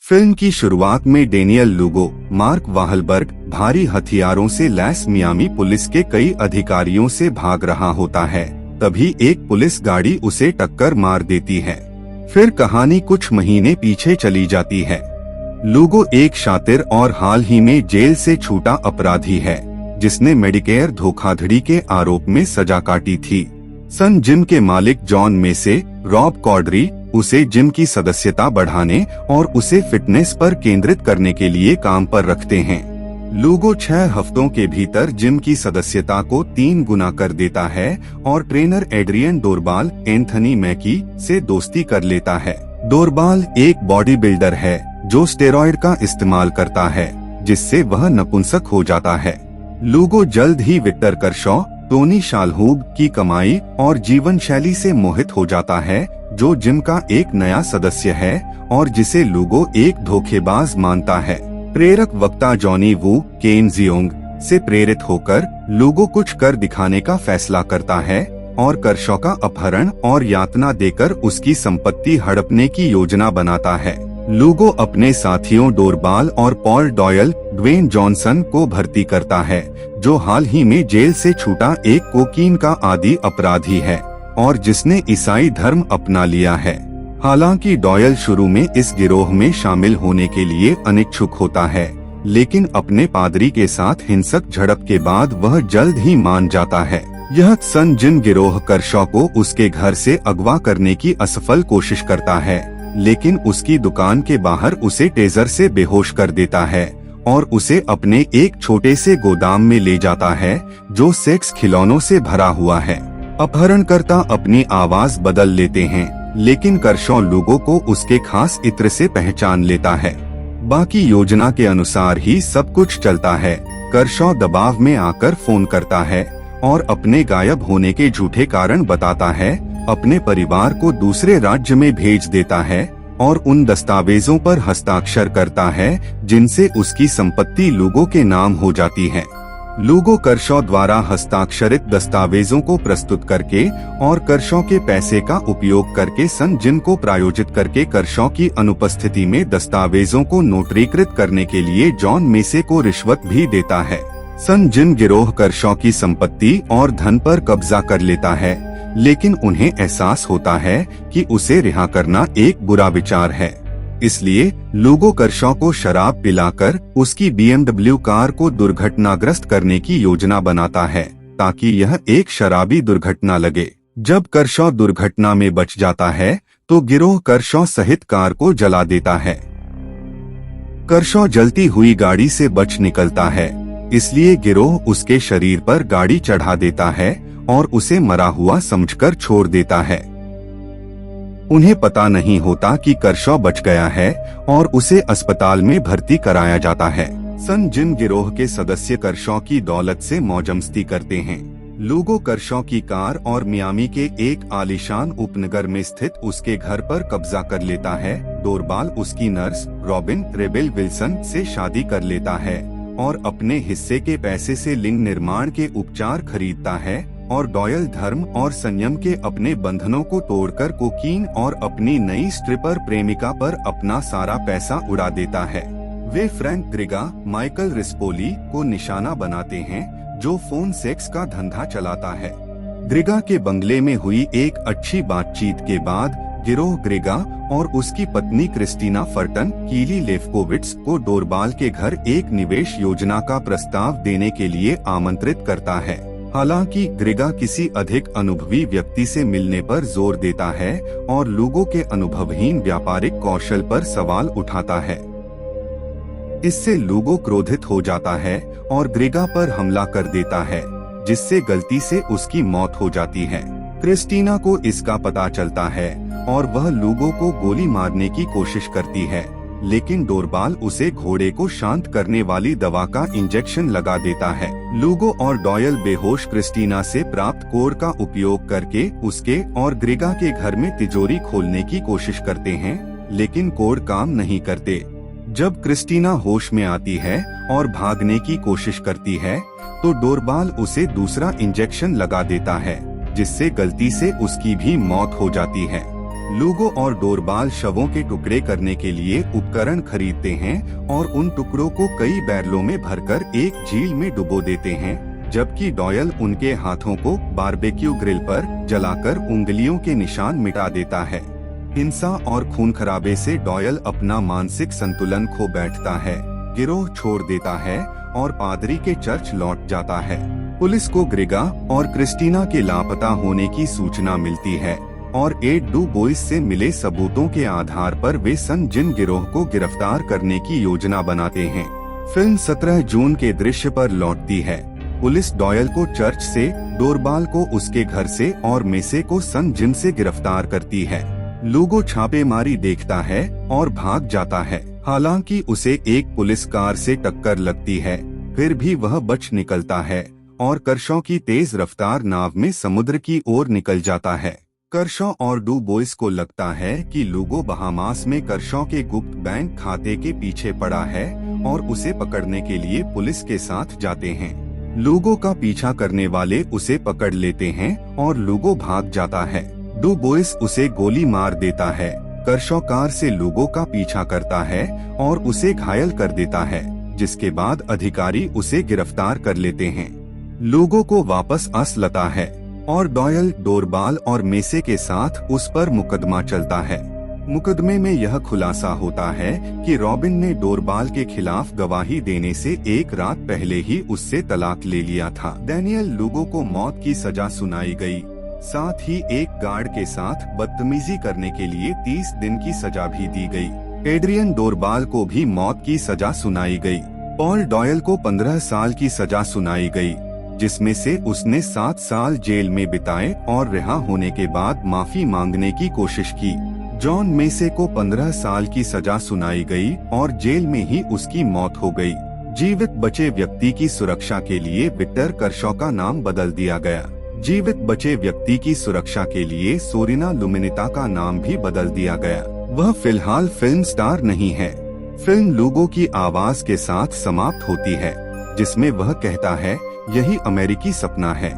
Film की शुरुआत में डेनियल लुगो, मार्क वाहलबर्ग भारी हथियारों से लैस मियामी पुलिस के कई अधिकारियों से भाग रहा होता है। तभी एक पुलिस गाड़ी उसे टक्कर मार देती है। फिर कहानी कुछ महीने पीछे चली जाती है। लुगो एक शातिर और हाल ही में जेल से छूटा अपराधी है, जिसने मेडिकेयर धोखाधड़ी के आरोप में सजा काटी थी। सन जिम के मालिक जॉन मेसे, रॉब कॉर्डरी उसे जिम की सदस्यता बढ़ाने और उसे फिटनेस पर केंद्रित करने के लिए काम पर रखते हैं। लुगो 6 हफ्तों के भीतर जिम की सदस्यता को 3 गुना कर देता है और ट्रेनर एड्रियन डोरबाल एंथनी मैकी से दोस्ती कर लेता है। डोरबाल एक बॉडी बिल्डर है जो स्टेरॉयड का इस्तेमाल करता है, जिससे वह नपुंसक हो जाता है। लुगो जल्द ही विक्टर करशॉ, टोनी शालहूब की कमाई और जीवन शैली से मोहित हो जाता है, जो जिम का एक नया सदस्य है और जिसे लुगो एक धोखेबाज मानता है। प्रेरक वक्ता जॉनी वू केन जियोंग से प्रेरित होकर लुगो कुछ कर दिखाने का फैसला करता है और करशॉ का अपहरण और यातना देकर उसकी संपत्ति हड़पने की योजना बनाता है। लुगो अपने साथियों डोरबाल और पॉल डॉयल ड्वेन जॉनसन को भर्ती करता है, जो हाल ही में जेल से छूटा एक कोकीन का आदी अपराधी है और जिसने ईसाई धर्म अपना लिया है। हालांकि डॉयल शुरू में इस गिरोह में शामिल होने के लिए अनिच्छुक होता है, लेकिन अपने पादरी के साथ हिंसक झड़प के बाद वह जल्द ही मान जाता है। यह सन जिम गिरोह करशॉ को उसके घर से अगवा करने की असफल कोशिश करता है, लेकिन उसकी दुकान के बाहर उसे टेजर से बेहोश कर देता है और उसे अपने एक छोटे से गोदाम में ले जाता है जो सेक्स खिलौनों से भरा हुआ है। अपहरणकर्ता अपनी आवाज बदल लेते हैं, लेकिन करशॉ लुगो को उसके खास इत्र से पहचान लेता है। बाकी योजना के अनुसार ही सब कुछ चलता है। करशॉ दबाव में आकर फोन करता है और अपने गायब होने के झूठे कारण बताता है, अपने परिवार को दूसरे राज्य में भेज देता है और उन दस्तावेजों पर हस्ताक्षर करता है जिनसे उसकी संपत्ति लुगो के नाम हो जाती है। लुगो करशॉ द्वारा हस्ताक्षरित दस्तावेजों को प्रस्तुत करके और करशॉ के पैसे का उपयोग करके सन जिम को प्रायोजित करके करशॉ की अनुपस्थिति में दस्तावेजों को नोटरीकृत करने के लिए जॉन मेसे को रिश्वत भी देता है। सन जिम गिरोह करशॉ की संपत्ति और धन पर कब्जा कर लेता है, लेकिन उन्हें एहसास होता है कि उसे रिहा करना एक बुरा विचार है। इसलिए लुगो करशॉ को शराब पिलाकर उसकी BMW कार को दुर्घटनाग्रस्त करने की योजना बनाता है, ताकि यह एक शराबी दुर्घटना लगे। जब करशॉ दुर्घटना में बच जाता है तो गिरोह करशॉ सहित कार को जला देता है। करशॉ जलती हुई गाड़ी से बच निकलता है, इसलिए गिरोह उसके शरीर पर गाड़ी चढ़ा देता है और उसे मरा हुआ समझकर छोड़ देता है। उन्हें पता नहीं होता कि करशॉ बच गया है और उसे अस्पताल में भर्ती कराया जाता है। सन जिम गिरोह के सदस्य करशॉ की दौलत से मौजमस्ती करते हैं। लुगो करशॉ की कार और मियामी के एक आलीशान उपनगर में स्थित उसके घर पर कब्जा कर लेता है। डोरबाल उसकी नर्स रॉबिन रेबेल विल्सन से शादी कर लेता है और अपने हिस्से के पैसे से लिंग निर्माण के उपचार खरीदता है और डॉयल धर्म और संयम के अपने बंधनों को तोड़कर कोकीन और अपनी नई स्ट्रिपर प्रेमिका पर अपना सारा पैसा उड़ा देता है। वे फ्रैंक ग्रिगा, माइकल रिस्पोली को निशाना बनाते हैं, जो फोन सेक्स का धंधा चलाता है। ग्रिगा के बंगले में हुई एक अच्छी बातचीत के बाद गिरोह ग्रिगा और उसकी पत्नी क्रिस्टीना फर्टन कीली लेफ्कोविट्स को डोरबाल के घर एक निवेश योजना का प्रस्ताव देने के लिए आमंत्रित करता है। हालांकि ग्रिगा किसी अधिक अनुभवी व्यक्ति से मिलने पर जोर देता है और लुगो के अनुभवहीन व्यापारिक कौशल पर सवाल उठाता है। इससे लुगो क्रोधित हो जाता है और ग्रिगा पर हमला कर देता है, जिससे गलती से उसकी मौत हो जाती है। क्रिस्टीना को इसका पता चलता है और वह लुगो को गोली मारने की कोशिश करती है, लेकिन डोरबाल उसे घोड़े को शांत करने वाली दवा का इंजेक्शन लगा देता है। लुगो और डॉयल बेहोश क्रिस्टीना से प्राप्त कोड का उपयोग करके उसके और ग्रिगा के घर में तिजोरी खोलने की कोशिश करते हैं, लेकिन कोड काम नहीं करते। जब क्रिस्टीना होश में आती है और भागने की कोशिश करती है, तो डोरबाल उसे दूसरा इंजेक्शन लगा देता है, जिससे गलती से उसकी भी मौत हो जाती है। लूगो और डोरबाल शवों के टुकड़े करने के लिए उपकरण खरीदते हैं और उन टुकड़ों को कई बैरलों में भरकर एक झील में डुबो देते हैं, जबकि डॉयल उनके हाथों को बारबेक्यू ग्रिल पर जलाकर उंगलियों के निशान मिटा देता है। हिंसा और खून खराबे से डॉयल अपना मानसिक संतुलन खो बैठता है, गिरोह छोड़ देता है और पादरी के चर्च लौट जाता है। पुलिस को ग्रेगा और क्रिस्टीना के लापता होने की सूचना मिलती है और एड डू बोइस से मिले सबूतों के आधार पर वे सन जिन गिरोह को गिरफ्तार करने की योजना बनाते हैं। फिल्म 17 जून के दृश्य पर लौटती है। पुलिस डॉयल को चर्च से, डोरबाल को उसके घर से और मेसे को सन जिन से गिरफ्तार करती है। लूगो छापेमारी देखता है और भाग जाता है। हालांकि उसे एक पुलिस कार से टक्कर लगती है, फिर भी वह बच निकलता है और कर्शॉ की तेज रफ्तार नाव में समुद्र की ओर निकल जाता है। कर्शॉ और डू बोइस को लगता है कि लूगो बहामास में कर्शॉ के गुप्त बैंक खाते के पीछे पड़ा है और उसे पकड़ने के लिए पुलिस के साथ जाते हैं। लूगो का पीछा करने वाले उसे पकड़ लेते हैं और लूगो भाग जाता है। डू बोइस उसे गोली मार देता है। कर्शॉ कार से लूगो का पीछा करता है और उसे घायल कर देता है, जिसके बाद अधिकारी उसे गिरफ्तार कर लेते हैं। लूगो को वापस असलता है और डॉयल, डोरबाल और मेसे के साथ उस पर मुकदमा चलता है। मुकदमे में यह खुलासा होता है कि रॉबिन ने डोरबाल के खिलाफ गवाही देने से एक रात पहले ही उससे तलाक ले लिया था। डैनियल लूगो को मौत की सजा सुनाई गई, साथ ही एक गार्ड के साथ बदतमीजी करने के लिए 30 दिन की सजा भी दी गई। एड्रियन डोरबाल को भी मौत की सजा सुनाई गई। पॉल डॉयल को 15 साल की सजा सुनाई गई, जिसमें से उसने 7 साल जेल में बिताए और रिहा होने के बाद माफी मांगने की कोशिश की। जॉन मेसे को 15 साल की सजा सुनाई गई और जेल में ही उसकी मौत हो गई। जीवित बचे व्यक्ति की सुरक्षा के लिए विक्टर कर्शॉ का नाम बदल दिया गया। जीवित बचे व्यक्ति की सुरक्षा के लिए सोरिना लुमिनिता का नाम भी बदल दिया गया। वह फिलहाल फिल्म स्टार नहीं है। फिल्म लूगो की आवाज के साथ समाप्त होती है, जिसमें वह कहता है, यही अमेरिकी सपना है।